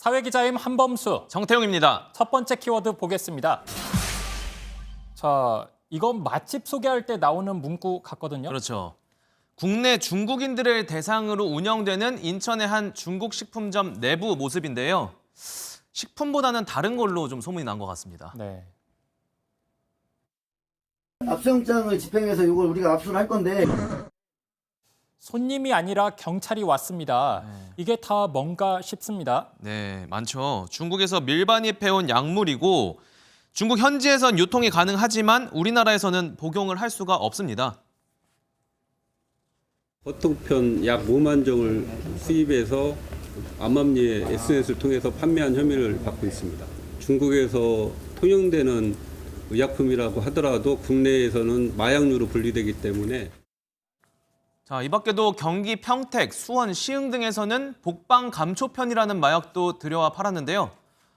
사회기자임 한범수. 정태용입니다. 첫 번째 키워드 보겠습니다. 자, 이건 맛집 소개할 때 나오는 문구 같거든요. 그렇죠. 국내 중국인들을 대상으로 운영되는 인천의 한 중국 식품점 내부 모습인데요. 식품보다는 다른 걸로 좀 소문이 난 것 같습니다. 네. 압수영장을 집행해서 이걸 우리가 압수를 할 건데 손님이 아니라 경찰이 왔습니다. 이게 다 뭔가 싶습니다. 네, 많죠. 중국에서 밀반입해온 약물이고 중국 현지에선 유통이 가능하지만 우리나라에서는 복용을 할 수가 없습니다. 거통편 약 5만 정을 수입해서 암암리에 SNS를 통해서 판매한 혐의를 받고 있습니다. 중국에서 통용되는 의약품이라고 하더라도 국내에서는 마약류로 분리되기 때문에 자, 이 밖에도 경기 평택, 수원, 시흥 등에서는 복방 감초편이라는 마약도 들여와 팔았는데요.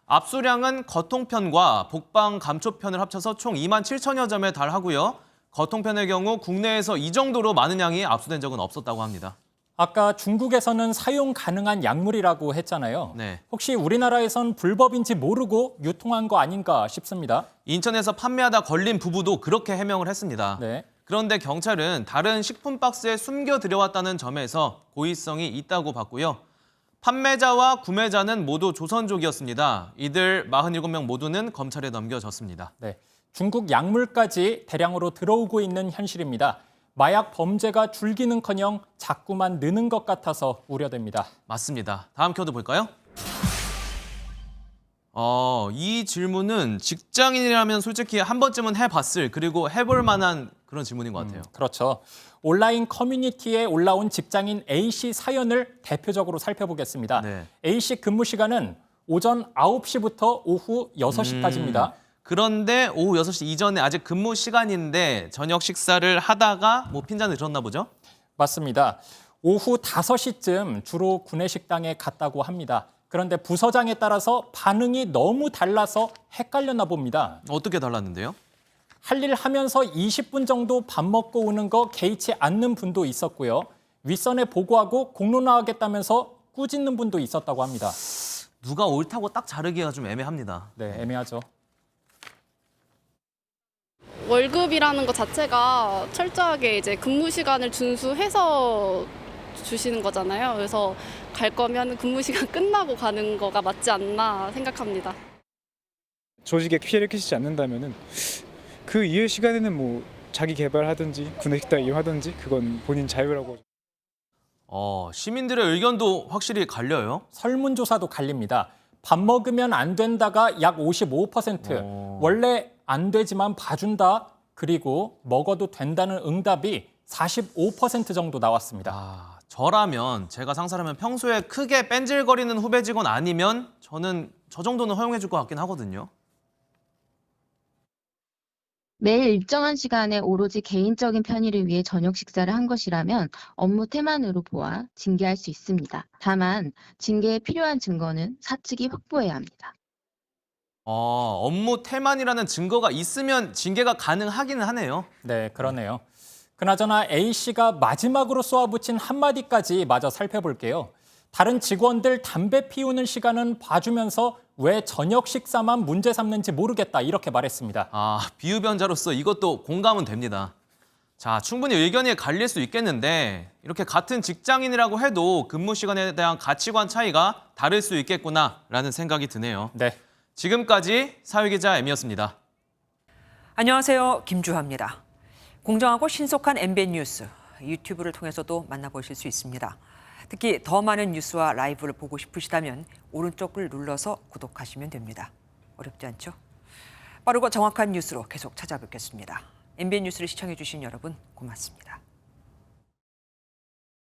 압수량은 거통편과 복방 감초편을 합쳐서 총 2만 7천여 점에 달하고요. 거통편의 경우 국내에서 이 정도로 많은 양이 압수된 적은 없었다고 합니다. 아까 중국에서는 사용 가능한 약물이라고 했잖아요. 네. 혹시 우리나라에선 불법인지 모르고 유통한 거 아닌가 싶습니다. 인천에서 판매하다 걸린 부부도 그렇게 해명을 했습니다. 네. 그런데 경찰은 다른 식품 박스에 숨겨 들여왔다는 점에서 고의성이 있다고 봤고요. 판매자와 구매자는 모두 조선족이었습니다. 이들 47명 모두는 검찰에 넘겨졌습니다. 네. 중국 약물까지 대량으로 들어오고 있는 현실입니다. 마약 범죄가 줄기는커녕 자꾸만 느는 것 같아서 우려됩니다. 맞습니다. 다음 켜도 볼까요? 이 질문은 직장인이라면 솔직히 한 번쯤은 해봤을 그리고 해볼 만한 그런 질문인 것 같아요. 그렇죠. 온라인 커뮤니티에 올라온 직장인 A씨 사연을 대표적으로 살펴보겠습니다. 네. A씨 근무 시간은 오전 9시부터 오후 6시까지입니다. 그런데 오후 6시 이전에 아직 근무 시간인데 저녁 식사를 하다가 핀잔을 들었나 보죠? 맞습니다. 오후 5시쯤 주로 구내식당에 갔다고 합니다. 그런데 부서장에 따라서 반응이 너무 달라서 헷갈렸나 봅니다. 어떻게 달랐는데요? 할 일 하면서 20분 정도 밥 먹고 오는 거 개의치 않는 분도 있었고요. 윗선에 보고하고 공론화하겠다면서 꾸짖는 분도 있었다고 합니다. 누가 옳다고 딱 자르기가 좀 애매합니다. 네, 애매하죠. 월급이라는 것 자체가 철저하게 이제 근무 시간을 준수해서 주시는 거잖아요. 그래서 갈 거면 근무 시간 끝나고 가는 거가 맞지 않나 생각합니다. 조직에 피해를 끼치지 않는다면은 그 이외 시간에는 뭐 자기 개발하든지 구내식당 이용하든지 그건 본인 자유라고. 시민들의 의견도 확실히 갈려요. 설문조사도 갈립니다. 밥 먹으면 안 된다가 약 55%, 원래 안 되지만 봐준다, 그리고 먹어도 된다는 응답이 45% 정도 나왔습니다. 저라면 제가 상사라면 평소에 크게 뺀질거리는 후배 직원 아니면 저는 저 정도는 허용해 줄 것 같긴 하거든요. 매일 일정한 시간에 오로지 개인적인 편의를 위해 저녁 식사를 한 것이라면 업무 태만으로 보아 징계할 수 있습니다. 다만 징계에 필요한 증거는 사측이 확보해야 합니다. 업무 태만이라는 증거가 있으면 징계가 가능하기는 하네요. 네, 그러네요. 그나저나 A씨가 마지막으로 쏘아붙인 한마디까지 마저 살펴볼게요. 다른 직원들 담배 피우는 시간은 봐주면서 왜 저녁 식사만 문제 삼는지 모르겠다, 이렇게 말했습니다. 비흡연자로서 이것도 공감은 됩니다. 자, 충분히 의견이 갈릴 수 있겠는데 이렇게 같은 직장인이라고 해도 근무 시간에 대한 가치관 차이가 다를 수 있겠구나라는 생각이 드네요. 네. 지금까지 사회기자 M이었습니다. 안녕하세요. 김주하입니다. 공정하고 신속한 MBN 뉴스, 유튜브를 통해서도 만나보실 수 있습니다. 특히 더 많은 뉴스와 라이브를 보고 싶으시다면 오른쪽을 눌러서 구독하시면 됩니다. 어렵지 않죠? 빠르고 정확한 뉴스로 계속 찾아뵙겠습니다. MBN 뉴스를 시청해주신 여러분 고맙습니다.